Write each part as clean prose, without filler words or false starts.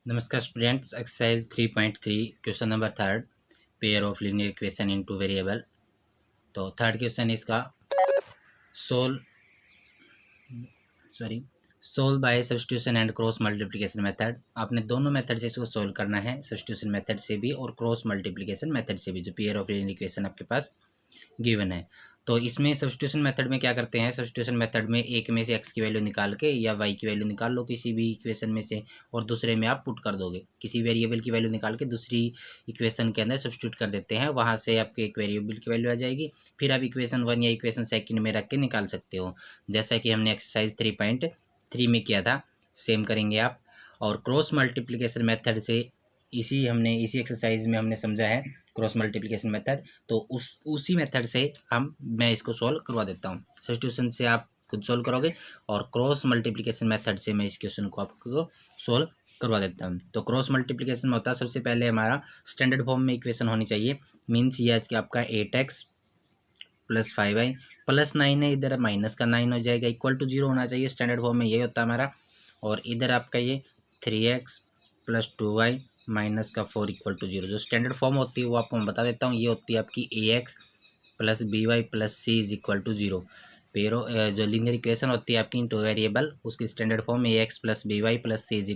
नमस्कार students, exercise 3.3 question number third, pair of linear equation into variable. तो third question इसका solve by substitution and cross multiplication method. आपने दोनों method से इसको सोल्व करना है, सब्स्टिट्यूशन मेथड से भी और क्रॉस मल्टीप्लिकेशन मेथड से भी, जो पेयर ऑफ लीनियर इक्वेशन आपके पास गिवन है। तो इसमें सब्स्टिट्यूशन मेथड में क्या करते हैं, सब्स्टिट्यूशन मेथड में एक में से x की वैल्यू निकाल के या y की वैल्यू निकाल लो किसी भी इक्वेशन में से, और दूसरे में आप पुट कर दोगे। किसी वेरिएबल की वैल्यू निकाल के दूसरी इक्वेशन के अंदर सब्स्टिट्यूट कर देते हैं, वहाँ से आपके एक वेरिएबल की वैल्यू आ जाएगी। फिर आप इक्वेशन 1 या इक्वेशन सेकंड में रख के निकाल सकते हो, जैसा कि हमने एक्सरसाइज 3.3 में किया था, सेम करेंगे आप। और क्रॉस मल्टीप्लिकेशन मेथड से इसी एक्सरसाइज में हमने समझा है क्रॉस मल्टीप्लिकेशन मेथड। तो उसी मेथड से मैं इसको सॉल्व करवा देता हूँ। सब्स्टिट्यूशन से आप खुद सॉल्व करोगे और क्रॉस मल्टीप्लिकेशन मेथड से मैं इस क्वेश्चन को आपको सॉल्व करवा देता हूँ। तो क्रॉस मल्टीप्लिकेशन में होता है, सबसे पहले हमारा स्टैंडर्ड फॉर्म में इक्वेशन होनी चाहिए। मीन्स ये कि आपका 8x + 5y + 9 है, इधर माइनस का 9 हो जाएगा, इक्वल टू 0 होना चाहिए। स्टैंडर्ड फॉर्म में ये होता है हमारा। और इधर आपका ये 3x + 2y -4 = 0। जो स्टैंडर्ड फॉर्म होती है वो आपको मैं बता देता हूँ। ये होती है आपकी ax + by + c = 0। पेरो जो लीनियर इक्वेशन होती है आपकी इनटू वेरिएबल, उसकी standard form ax + by + c =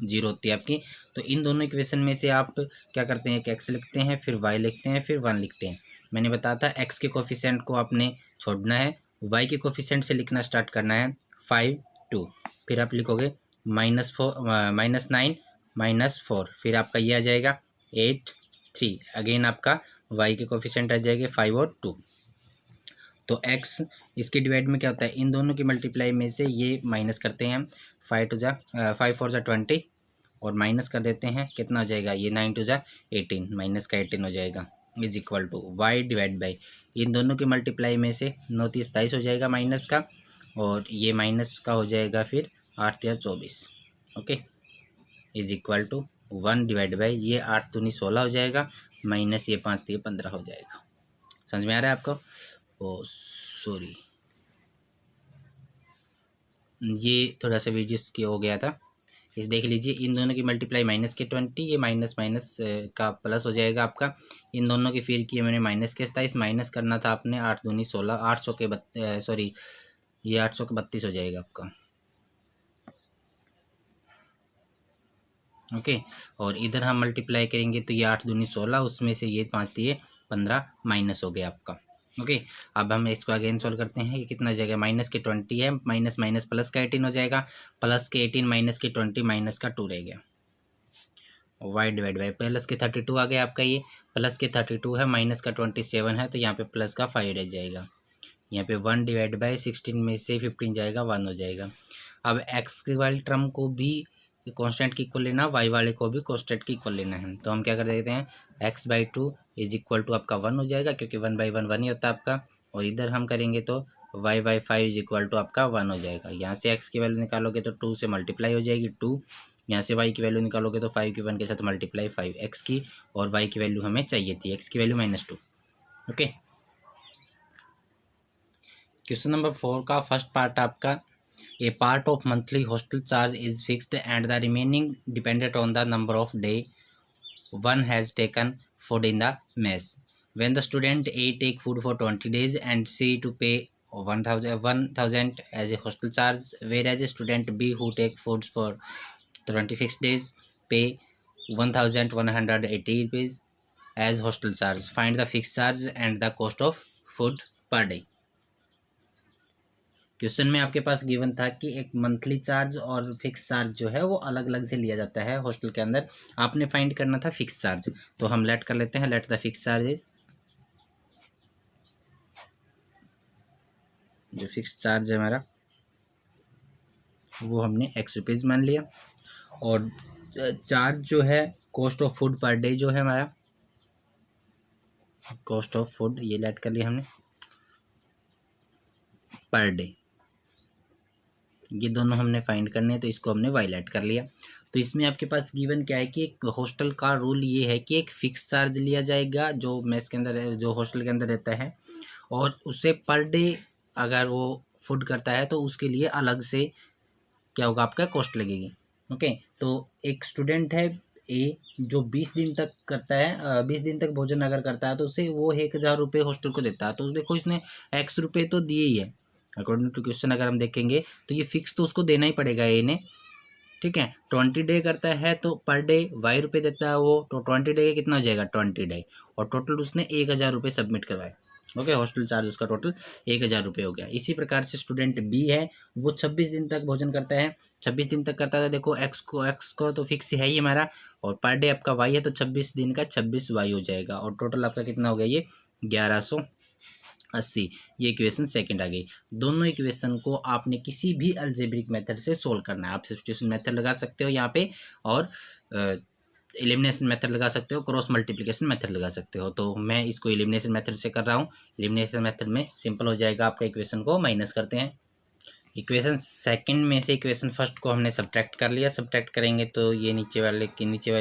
0 होती है आपकी। तो इन दोनों इक्वेशन में से आप क्या करते हैं कि x लिखते हैं, फिर y लिखते हैं, फिर 1 लिखते हैं। मैंने बताया था x के कोफिशिएंट को आपने छोड़ना है, y के कोफिशिएंट से लिखना स्टार्ट करना है 5 2। फिर आप लिखोगे -9 -4, फिर आपका ये आ जाएगा 8 3। अगेन आपका y के कोफिशिएंट आ जाएंगे 5 और 2। तो x इसके डिवाइड में क्या होता है, इन दोनों की मल्टीप्लाई में से ये माइनस करते हैं हम। 5 4 20 और माइनस कर देते हैं, कितना हो जाएगा, ये 9 2 18, माइनस का 18 हो जाएगा = y डिवाइड बाई इन दोनों की मल्टीप्लाई में से 9 3 27 हो जाएगा माइनस का, और ये माइनस का हो जाएगा फिर 8 3 24। ओके, = 1 डिवाइड बाई ये 8 दूनी 16 हो जाएगा, माइनस ये 5 3 15 हो जाएगा। समझ में आ रहा है आपको? ओ सॉरी, ये थोड़ा सा वीडियो की हो गया था, इस देख लीजिए। इन दोनों की मल्टीप्लाई माइनस के 20, ये माइनस माइनस का प्लस हो जाएगा आपका। इन दोनों की फिर की मैंने माइनस के 27, माइनस करना था आपने 8 दूनी 16, 800 के सॉरी ये 800 के 32 हो जाएगा आपका। ओके, और इधर हम मल्टीप्लाई करेंगे तो ये 8 दूनी 16, उसमें से ये 5 दिए 15 माइनस हो गया आपका। ओके, अब हम इसको अगेन सॉल्व करते हैं कि कितना हो जाएगा, माइनस के 20 है, माइनस माइनस प्लस का 18 हो जाएगा, प्लस के 18 माइनस के 20 माइनस का 2 रह गया। y डिवाइड बाई प्लस के 32 आ गया आपका, ये प्लस के 32 है, माइनस का 27 है, तो यहाँ पे प्लस का 5 रह जाएगा। यहाँ पे 1 डिवाइड बाई 16 में से 15 जाएगा, 1 हो जाएगा। अब x वाले टर्म को भी कांस्टेंट की इक्वल लेना, y वाले को भी कांस्टेंट की इक्वल लेना है। तो हम क्या कर देते हैं, x/2 = आपका 1 हो जाएगा, क्योंकि 1/1 1 ही होता है आपका। और इधर हम करेंगे तो y/5 = आपका 1 हो जाएगा। यहाँ से x की वैल्यू निकालोगे तो 2 से मल्टीप्लाई हो जाएगी 2, यहाँ से y की वैल्यू निकालोगे तो 5 की 1 के साथ मल्टीप्लाई 5 x की, और y की वैल्यू हमें चाहिए थी, x की वैल्यू -2। ओके, क्वेश्चन नंबर 4 का फर्स्ट पार्ट आपका, A part of monthly hostel charge is fixed and the remaining dependent on the number of days one has taken food in the mess. When the student A take food for 20 days and C to pay 1,000 as a hostel charge, whereas a student B who take foods for 26 days pay 1,180 rupees as hostel charge. Find the fixed charge and the cost of food per day. Question में आपके पास given था कि एक monthly charge और fix charge जो है वो अलग अलग से लिया जाता है हॉस्टल के अंदर। आपने फाइंड करना था फिक्स चार्ज, तो हम लेट कर लेते हैं, let the fix charge is, जो फिक्स चार्ज है हमारा वो हमने ₹X मान लिया। और चार्ज जो है cost of food per day जो है हमारा, कॉस्ट ऑफ फूड ये लेट कर लिया हमने पर डे, ये दोनों हमने फाइंड करने हैं, तो इसको हमने वायलेट कर लिया। तो इसमें आपके पास गिवन क्या है कि एक हॉस्टल का रूल ये है कि एक फिक्स चार्ज लिया जाएगा जो मेस के अंदर, जो हॉस्टल के अंदर रहता है, और उससे पर डे अगर वो फूड करता है तो उसके लिए अलग से क्या होगा, आपका कॉस्ट लगेगी। ओके, तो एक स्टूडेंट है ए जो 20 दिन तक करता है, 20 दिन तक भोजन अगर करता है तो उसे वो 1000 रुपये हॉस्टल को देता है। तो देखो इसने एक्स रुपये तो दिए ही है अकॉर्डिंग टू क्वेश्चन। अगर हम देखेंगे तो ये फिक्स तो उसको देना ही पड़ेगा ए ने, ठीक है। 20 डे करता है तो पर डे वाई रुपये देता है वो, तो 20 डे का कितना हो जाएगा 20 डे, और टोटल उसने 1000 रुपये सबमिट करवाए। ओके, हॉस्टल चार्ज उसका टोटल 1000 रुपये हो गया। इसी प्रकार से स्टूडेंट बी है, वो 26 दिन तक भोजन करता है, 26 दिन तक करता है। देखो एक्स को तो फिक्स है ही हमारा, और पर डे आपका वाई है तो 26 दिन का 26 वाई हो जाएगा, और टोटल आपका कितना हो गया ये 1180। ये इक्वेशन सेकंड आ गई। दोनों इक्वेशन को आपने किसी भी अलजेब्रिक मेथड से सोल्व करना है। आप सब्स्टिट्यूशन मेथड लगा सकते हो यहाँ पे, और एलिमिनेशन मेथड लगा सकते हो, क्रॉस मल्टीप्लिकेशन मेथड लगा सकते हो। तो मैं इसको एलिमिनेशन मेथड से कर रहा हूँ। एलिमिनेशन मेथड में सिंपल हो जाएगा, आपका इक्वेशन को माइनस करते हैं। इक्वेशन सेकंड में से इक्वेशन फर्स्ट को हमने सब्ट्रैक्ट कर लिया। सब्ट्रैक्ट करेंगे तो ये नीचे वाले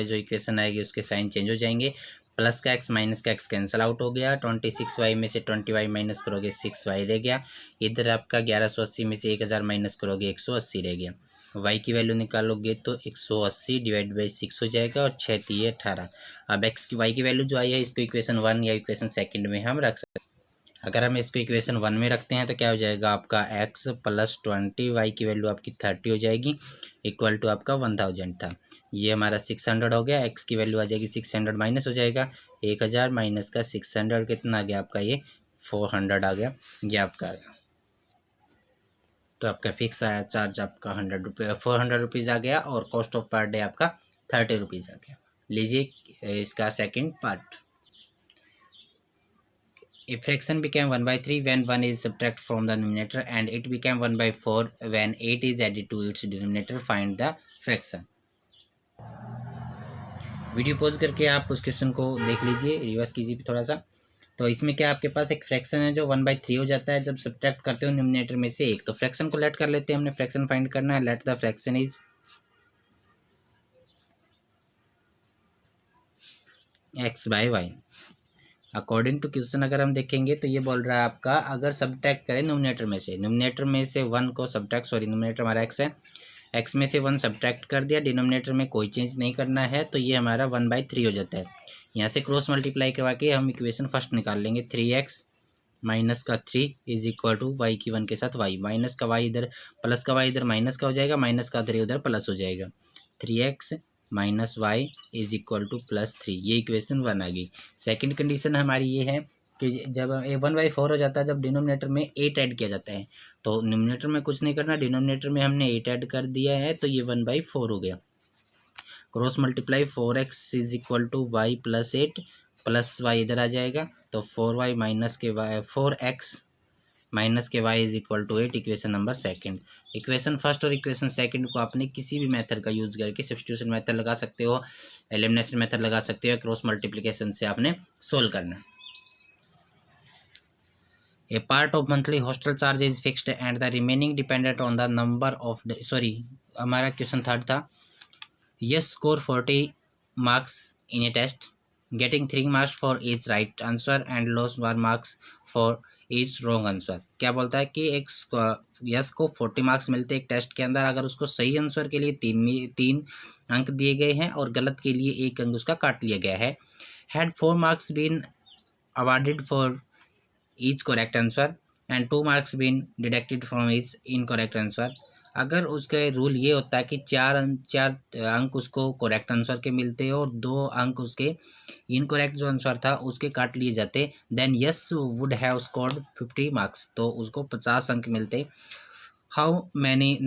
जो इक्वेशन आएगी उसके साइन चेंज हो जाएंगे। प्लस का एक्स माइनस का एक्स कैंसिल आउट हो गया। 26y में से 20y माइनस करोगे 6y रह गया। इधर आपका 1180 में से 1000 माइनस करोगे 180 रह गया। y की वैल्यू निकालोगे तो 180 डिवाइड बाई 6 हो जाएगा, और 6 3 18। अब y की वैल्यू जो आई है इसको इक्वेशन 1 या इक्वेशन सेकंड में हम रख सकते हैं। अगर हम इसको इक्वेशन 1 में रखते हैं तो क्या हो जाएगा आपका x प्लस 20, y की वैल्यू आपकी 30 हो जाएगी, इक्वल टू आपका 1000 था। ये हमारा 600 हो गया। x की वैल्यू आ जाएगी 600 माइनस हो जाएगा 1000 माइनस का 600 कितना आ गया आपका ये 400 आ गया, ये आपका आ गया। तो आपका फिक्स आया चार्ज आपका 400 रुपीज़ आ गया, और कॉस्ट ऑफ पर डे आपका 30 रुपीज़ आ गया। लीजिए इसका second part. A fraction became 1/3 when 1 is subtracted from the numerator, and it became 1/4 when 8 is added to its denominator. Find the fraction. Video pause करके आप उस question को देख लीजिए, रिवर्स कीजिए थोड़ा सा। तो इसमें क्या आपके पास एक फ्रैक्शन है जो 1/3 हो जाता है जब सब्ट्रैक्ट करते हो न्यूमरेटर में से एक। तो फ्रैक्शन को लेट कर लेते हैं, हमने फ्रैक्शन फाइंड करना है। Let the fraction is x/y। According to question अगर हम देखेंगे तो ये बोल रहा है आपका अगर सब्ट्रैक्ट करें न्यूमरेटर में से 1 को सब्ट्रैक्ट, न्यूमरेटर हमारा x है, x में से 1 सब्ट्रैक्ट कर दिया, डिनोमिनेटर में कोई चेंज नहीं करना है, तो ये हमारा 1/3 हो जाता है। यहाँ से क्रॉस मल्टीप्लाई करवा के हम इक्वेशन फर्स्ट निकाल लेंगे। 3x माइनस का 3 इज इक्वल टू वाई की 1 के साथ y, माइनस का y इधर प्लस का y इधर माइनस का हो जाएगा, माइनस का 3 उधर प्लस हो जाएगा। 3x minus y is equal to +3, ये इक्वेशन 1 आ गई। सेकंड कंडीशन हमारी ये है कि जब 1/4 हो जाता है जब डिनोमिनेटर में 8 ऐड किया जाता है, तो न्यूमरेटर में कुछ नहीं करना, डिनोमिनेटर में हमने 8 ऐड कर दिया है, तो ये 1/4 हो गया। Cross multiply 4x is equal to y plus 8 plus y इधर आ जाएगा, तो 4y माइनस के वाई 4x माइनस के y is equal to 8, equation number second. Equation first और इक्वेशन सेकंड को आपने किसी भी मेथड का यूज़ करके सब्स्टिट्यूशन मेथड लगा सकते हो, एलिमिनेशन मेथड लगा सकते हो, क्रॉस मल्टीप्लिकेशन से आपने सोल्व करना। A part of monthly hostel charge is fixed and the remaining dependent on the number of हमारा क्वेश्चन थर्ड था। Yes score 40 marks in a test, getting 3 marks for each right answer and loss 1 marks for each wrong answer. क्या बोलता है कि एक yes को 40 marks मिलते हैं एक टेस्ट के अंदर अगर उसको सही आंसर के लिए 3 अंक दिए गए हैं और गलत के लिए 1 अंक उसका काट लिया गया है। Had 4 marks been awarded for each correct answer and 2 marks been deducted from each incorrect answer. अगर उसका रूल ये होता है कि 4 अंक उसको करेक्ट आंसर के मिलते हैं और 2 अंक उसके इनकरेक्ट जो आंसर था उसके काट लिए जाते, then Yash would have scored 50 marks, तो उसको 50 अंक मिलते। How many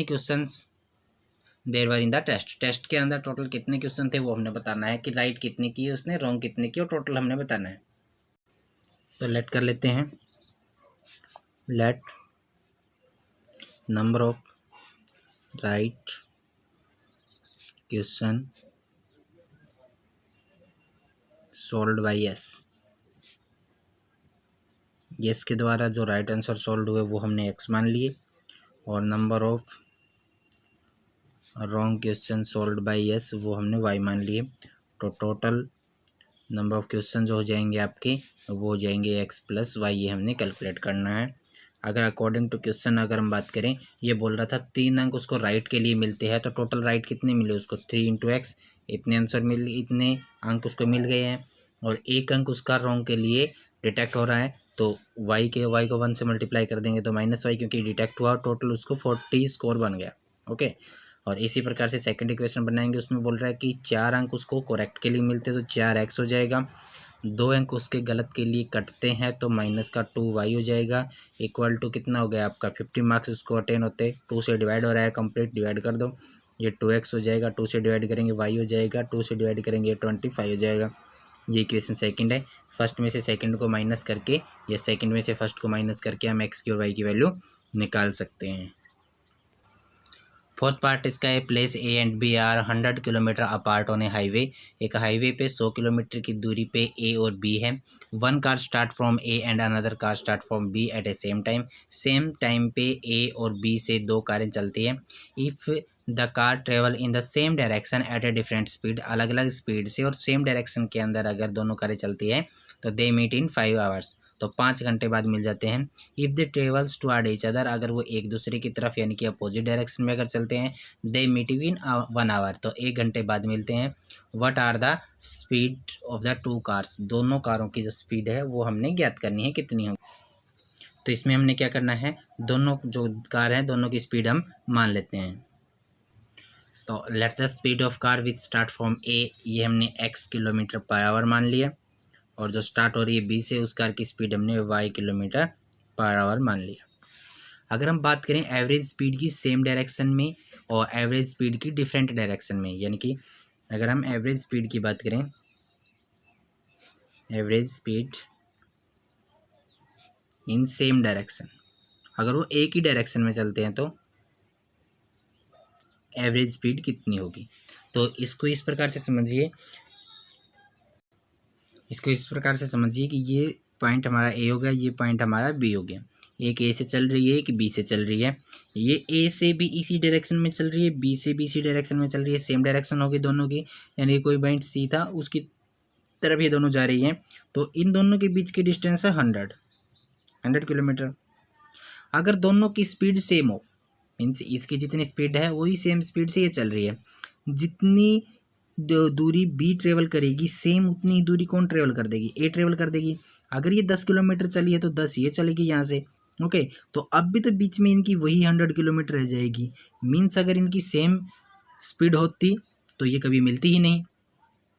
questions there were in the test के अंदर टोटल कितने क्वेश्चन थे वो हमने बताना है कि राइट कितने किए उसने, रॉन्ग कितने किए, और टोटल हमने बताना है। तो लेट कर लेते हैं, let number of right question solved by Yash के द्वारा जो राइट आंसर सोल्व हुए वो हमने x मान लिए, और number of wrong question solved by Yash वो हमने y मान लिए। तो टोटल नंबर ऑफ क्वेश्चन जो हो जाएंगे आपके वो हो जाएंगे x + y, ये हमने कैलकुलेट करना है। अगर अकॉर्डिंग टू क्वेश्चन अगर हम बात करें, ये बोल रहा था 3 अंक उसको राइट के लिए मिलते हैं, तो टोटल राइट कितने मिले उसको 3 इंटू एक्स, इतने आंसर इतने अंक उसको मिल गए हैं। और 1 अंक उसका रॉन्ग के लिए डिटेक्ट हो रहा है, तो वाई को 1 से मल्टीप्लाई कर देंगे तो -y, क्योंकि डिटेक्ट हुआ, टोटल उसको 40 स्कोर बन गया। ओके, और इसी प्रकार से सेकंड इक्वेशन बनाएंगे, उसमें बोल रहा है कि 4 अंक उसको करेक्ट के लिए मिलते तो 4x हो जाएगा, 2 अंक उसके गलत के लिए कटते हैं तो -2y हो जाएगा, इक्वल टू कितना हो गया आपका 50 मार्क्स उसको अटेन होते, 2 से डिवाइड हो रहा है, कंप्लीट डिवाइड कर दो, ये 2x हो जाएगा, 2 से डिवाइड करेंगे y हो जाएगा, 2 से डिवाइड करेंगे 25 हो जाएगा। ये इक्वेशन सेकंड है। फर्स्ट में से सेकंड को माइनस करके या सेकंड में से फर्स्ट को माइनस करके हम x की और y की वैल्यू निकाल सकते हैं। फोर्थ पार्ट इसका है, place A and B are 100 kilometre apart on a highway. एक हाईवे पे 100 किलोमीटर की दूरी पे ए और बी है। One car start from A and another car start from B at a same time पे ए और बी से 2 कारें चलती हैं। If the car travel in the same direction at a different speed, अलग अलग स्पीड से और सेम डायरेक्शन के अंदर अगर दोनों कारें चलती हैं तो दे मीट इन 5 आवर्स, तो 5 घंटे बाद मिल जाते हैं। If they travels toward each other, अगर वो एक दूसरे की तरफ यानी कि अपोजिट डायरेक्शन में अगर चलते हैं, दे मीट इन 1 आवर, तो 1 घंटे बाद मिलते हैं। What are the speed of the 2 cars, दोनों कारों की जो स्पीड है वो हमने ज्ञात करनी है कितनी होगी। तो इसमें हमने क्या करना है, दोनों जो कार हैं दोनों की स्पीड हम मान लेते हैं। तो let the speed of car which start from a, ये हमने x किलोमीटर पर आवर मान लिया, और जो स्टार्ट हो रही है बी से उस कार की स्पीड हमने y किलोमीटर पर आवर मान लिया। अगर हम बात करें एवरेज स्पीड की सेम डायरेक्शन में और एवरेज स्पीड की डिफरेंट डायरेक्शन में, यानी कि अगर हम एवरेज स्पीड की बात करें, average speed in same direction, अगर वो एक ही डायरेक्शन में चलते हैं तो एवरेज स्पीड कितनी होगी। तो इसको इस प्रकार से समझिए कि ये पॉइंट हमारा ए हो गया, ये पॉइंट हमारा बी हो गया। एक ए से चल रही है, एक बी से चल रही है, ये ए से भी इसी डायरेक्शन में चल रही है, बी से भी इसी डायरेक्शन में चल रही है, सेम डायरेक्शन होगी दोनों की, यानी कोई पॉइंट सी था उसकी तरफ ये दोनों जा रही हैं, तो इन दोनों के बीच की डिस्टेंस है 100 किलोमीटर। अगर दोनों की स्पीड सेम हो, मीन्स इसकी जितनी स्पीड है वही सेम स्पीड से ये चल रही है, जितनी दूरी बी ट्रेवल करेगी सेम उतनी ही दूरी कौन ट्रेवल कर देगी, ए ट्रेवल कर देगी। अगर ये 10 किलोमीटर चली है तो 10 ये चलेगी यहाँ से। ओके, तो अब भी तो बीच में इनकी वही 100 किलोमीटर रह जाएगी, मीन्स अगर इनकी सेम स्पीड होती तो ये कभी मिलती ही नहीं।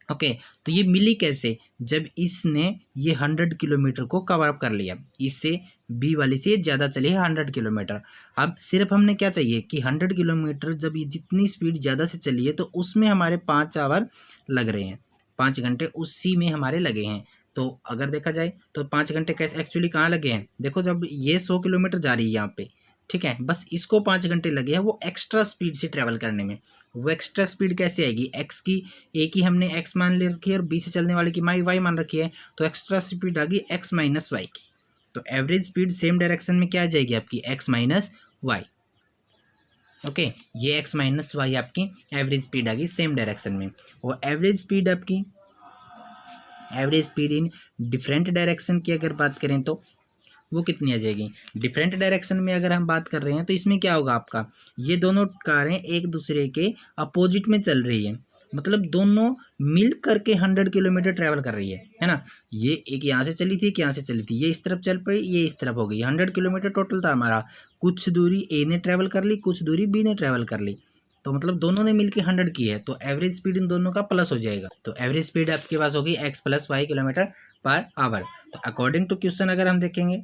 ओके, तो ये मिली कैसे, जब इसने ये 100 किलोमीटर को कवर अप कर लिया, इससे बी वाली से ज़्यादा चली है 100 किलोमीटर। अब सिर्फ हमने क्या चाहिए कि 100 किलोमीटर जब ये जितनी स्पीड ज़्यादा से चली है तो उसमें हमारे 5 आवर लग रहे हैं, 5 घंटे उसी में हमारे लगे हैं। तो अगर देखा जाए तो 5 घंटे कैसे एक्चुअली कहाँ लगे हैं, देखो जब ये 100 किलोमीटर जा रही है यहाँ पे, ठीक है, बस इसको 5 घंटे लगे हैं वो एक्स्ट्रा स्पीड से ट्रैवल करने में। वो एक्स्ट्रा स्पीड कैसे आएगी, एक्स की ए की हमने एक्स मान ले रखी है और बी से चलने वाले की वाई मान रखी है, तो एक्स्ट्रा स्पीड आ गई एक्स माइनस वाई की। तो एवरेज स्पीड सेम डायरेक्शन में क्या आ जाएगी आपकी, एक्स माइनस वाई। ओके, ये एक्स माइनस वाई आपकी एवरेज स्पीड आ गई सेम डायरेक्शन में। और एवरेज स्पीड आपकी, average speed in different direction की अगर बात करें तो वो कितनी आ जाएगी। डिफरेंट डायरेक्शन में अगर हम बात कर रहे हैं तो इसमें क्या होगा आपका, ये दोनों कारें एक दूसरे के अपोजिट में चल रही है, मतलब दोनों मिल करके 100 किलोमीटर ट्रैवल कर रही है ना। ये एक यहाँ से चली थी, एक यहाँ से चली थी, ये इस तरफ चल पड़ी, ये इस तरफ हो गई, 100 किलोमीटर टोटल था हमारा। कुछ दूरी ए ने ट्रैवल कर ली, कुछ दूरी बी ने ट्रैवल कर ली, तो मतलब दोनों ने मिलकर 100 की है, तो एवरेज स्पीड इन दोनों का प्लस हो जाएगा। तो एवरेज स्पीड आपके पास होगी x plus y kilometre per hour. तो अकॉर्डिंग टू क्वेश्चन अगर हम देखेंगे,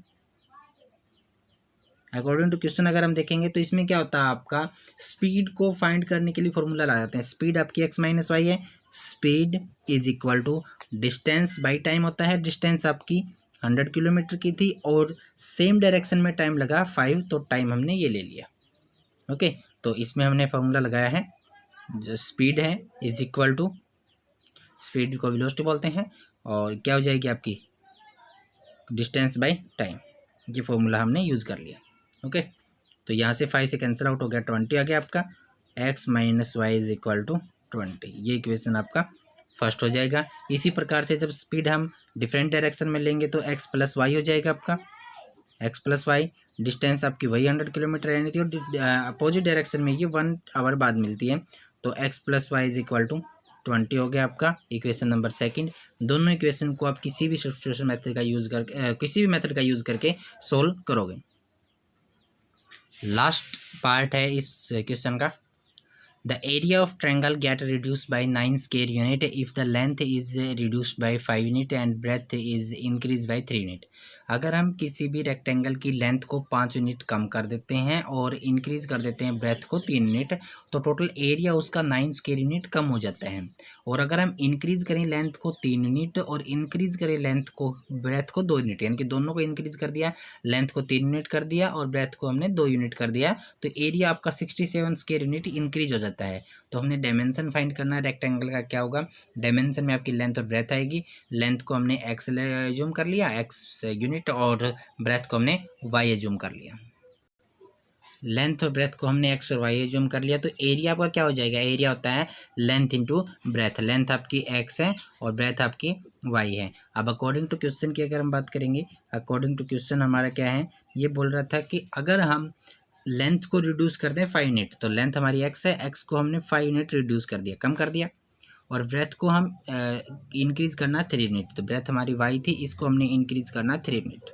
तो इसमें क्या होता है आपका, स्पीड को फाइंड करने के लिए फॉर्मूला ला जाते हैं। स्पीड आपकी एक्स माइनस वाई है, speed is equal to distance by time होता है। डिस्टेंस आपकी 100 किलोमीटर की थी और सेम डायरेक्शन में टाइम लगा 5, तो टाइम हमने ये ले लिया। ओके, तो इसमें हमने फॉर्मूला लगाया है, जो स्पीड है इज इक्वल टू, स्पीड को वेलोसिटी बोलते हैं, और क्या हो जाएगी आपकी डिस्टेंस बाई टाइम। ये फॉर्मूला हमने यूज़ कर लिया। ओके, तो यहाँ से 5 से कैंसिल आउट हो गया, 20 आ गया आपका। X minus y is equal to 20, ये इक्वेशन आपका फर्स्ट हो जाएगा। इसी प्रकार से जब स्पीड हम डिफरेंट डायरेक्शन में लेंगे तो एक्स प्लस वाई हो जाएगा आपका। एक्स प्लस वाई, डिस्टेंस आपकी वही 100 किलोमीटर रहनी थी और अपोजिट डायरेक्शन में ये 1 आवर बाद मिलती है। तो x plus y is equal to 20 हो गया आपका इक्वेशन नंबर सेकंड। दोनों इक्वेशन को आप किसी भी सब्स्टिट्यूशन मेथड का यूज़ करके किसी भी मेथड का यूज़ करके सोल्व करोगे। लास्ट पार्ट है इस क्वेश्चन का। The area of triangle get reduced by 9 square unit if the length is reduced by 5 unit and breadth is increased by 3 unit। अगर हम किसी भी रेक्टेंगल की लेंथ को 5 यूनिट कम कर देते हैं और इंक्रीज कर देते हैं ब्रेथ को 3 यूनिट, तो टोटल एरिया उसका 9 स्क्वायर यूनिट कम हो जाता है। और अगर हम इंक्रीज करें लेंथ को 3 यूनिट और इंक्रीज करें लेंथ को ब्रेथ को 2 यूनिट, यानी कि दोनों को इंक्रीज कर दिया, लेंथ को 3 यूनिट कर दिया और ब्रेथ को हमने 2 यूनिट कर दिया, तो एरिया आपका 67 स्क्वायर यूनिट इंक्रीज हो जाता है। तो हमने डायमेंशन फाइंड करना है रेक्टेंगल का। क्या होगा, डायमेंशन में आपकी लेंथ और ब्रेथ आएगी। लेंथ को हमने एक्स एज्यूम कर लिया, एक्स यूनिट, और ब्रेथ को हमने वाई एज्यूम कर लिया। लेंथ और ब्रेथ को हमने एक्स और वाई एज्यूम कर लिया, तो एरिया आपका क्या हो जाएगा, एरिया होता है लेंथ इंटू ब्रेथ। लेंथ आपकी एक्स है और ब्रेथ आपकी वाई है। अब अकॉर्डिंग टू क्वेश्चन की अगर हम बात करेंगे, अकॉर्डिंग टू क्वेश्चन हमारा क्या है, ये बोल रहा था कि अगर हम लेंथ को रिड्यूस कर दें 5 यूनिट, तो लेंथ हमारी एक्स है, एक्स को हमने 5 यूनिट रिड्यूस कर दिया, कम कर दिया, और ब्रेथ को हम इंक्रीज करना 3 यूनिट, तो ब्रेथ हमारी वाई थी, इसको हमने इंक्रीज करना 3 यूनिट।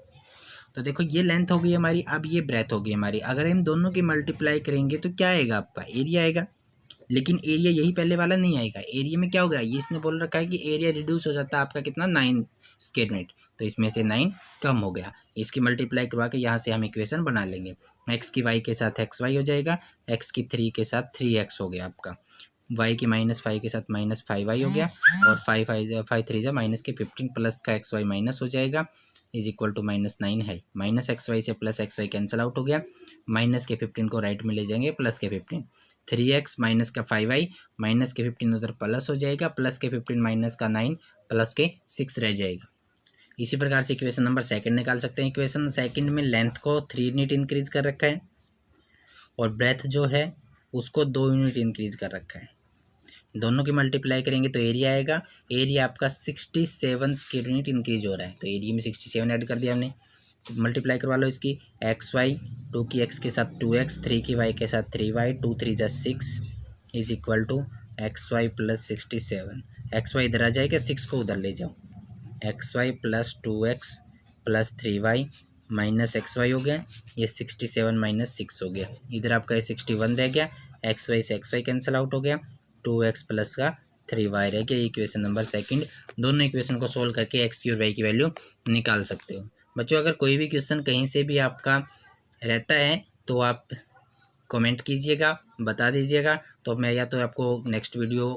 तो देखो ये लेंथ हो गई हमारी, अब ये ब्रेथ हो गई हमारी। अगर हम दोनों की मल्टीप्लाई करेंगे तो क्या आएगा, आपका एरिया आएगा। लेकिन एरिया यही पहले वाला नहीं आएगा, एरिया में क्या होगा, ये इसने बोल रखा है कि एरिया रिड्यूस हो जाता है आपका कितना, 9 स्क्वायर यूनिट, तो इसमें से 9 कम हो गया। इसकी मल्टीप्लाई करवा के यहाँ से हम इक्वेशन बना लेंगे। एक्स की वाई के साथ एक्स वाई हो जाएगा, एक्स की 3 के साथ 3x हो गया आपका, वाई की -5 के साथ -5y हो गया, और 5 3 जा माइनस के 15 प्लस का एक्स वाई माइनस हो जाएगा, इज इक्वल टू -9 है। माइनस एक्स वाई से plus x y cancel out हो गया, माइनस के 15 को राइट में ले जाएंगे, प्लस के 15, 3x माइनस का 5y, माइनस के 15 उधर प्लस हो जाएगा, प्लस के 15 माइनस का 9, प्लस के 6 रह जाएगा। इसी प्रकार से इक्वेशन नंबर सेकंड निकाल सकते हैं। इक्वेशन सेकंड में लेंथ को 3 यूनिट इंक्रीज कर रखा है और ब्रेथ जो है उसको 2 यूनिट इंक्रीज कर रखा है। दोनों की मल्टीप्लाई करेंगे तो एरिया आएगा, एरिया आपका 67 स्क्वायर यूनिट इंक्रीज हो रहा है, तो एरिया में 67 ऐड कर दिया हमने। मल्टीप्लाई करवा लो इसकी, एक्स वाई, 2 की एक्स के साथ 2x, 3 की वाई के साथ 3y, 2 3 जा 6 is equal to x y plus 67। X y इधर आ जाएगा, 6 को उधर ले जाओ, x y plus 2x plus 3y minus x y हो गया, ये 67 माइनस 6 हो गया, इधर आपका ये 61 रह गया, एक्स वाई से एक्स वाई कैंसिल आउट हो गया, 2x प्लस का 3y रह गया। Equation number second. दोनों इक्वेशन को सोल्व करके एक्स की और वाई की वैल्यू निकाल सकते हो। बच्चों अगर कोई भी क्वेश्चन कहीं से भी आपका रहता है तो आप कमेंट कीजिएगा, बता दीजिएगा, तो मैं या तो आपको नेक्स्ट वीडियो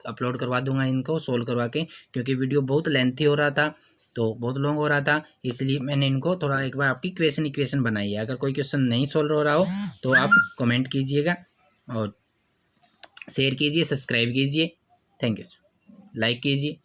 अपलोड करवा दूंगा इनको सोल्व करवा के, क्योंकि वीडियो बहुत लेंथी हो रहा था, तो बहुत लॉन्ग हो रहा था, इसलिए मैंने इनको थोड़ा एक बार आपकी इक्वेशन बनाई है। अगर कोई क्वेश्चन नहीं सोल्व हो रहा हो तो आप कमेंट कीजिएगा और शेयर कीजिए, सब्सक्राइब कीजिए, थैंक यू, लाइक कीजिए।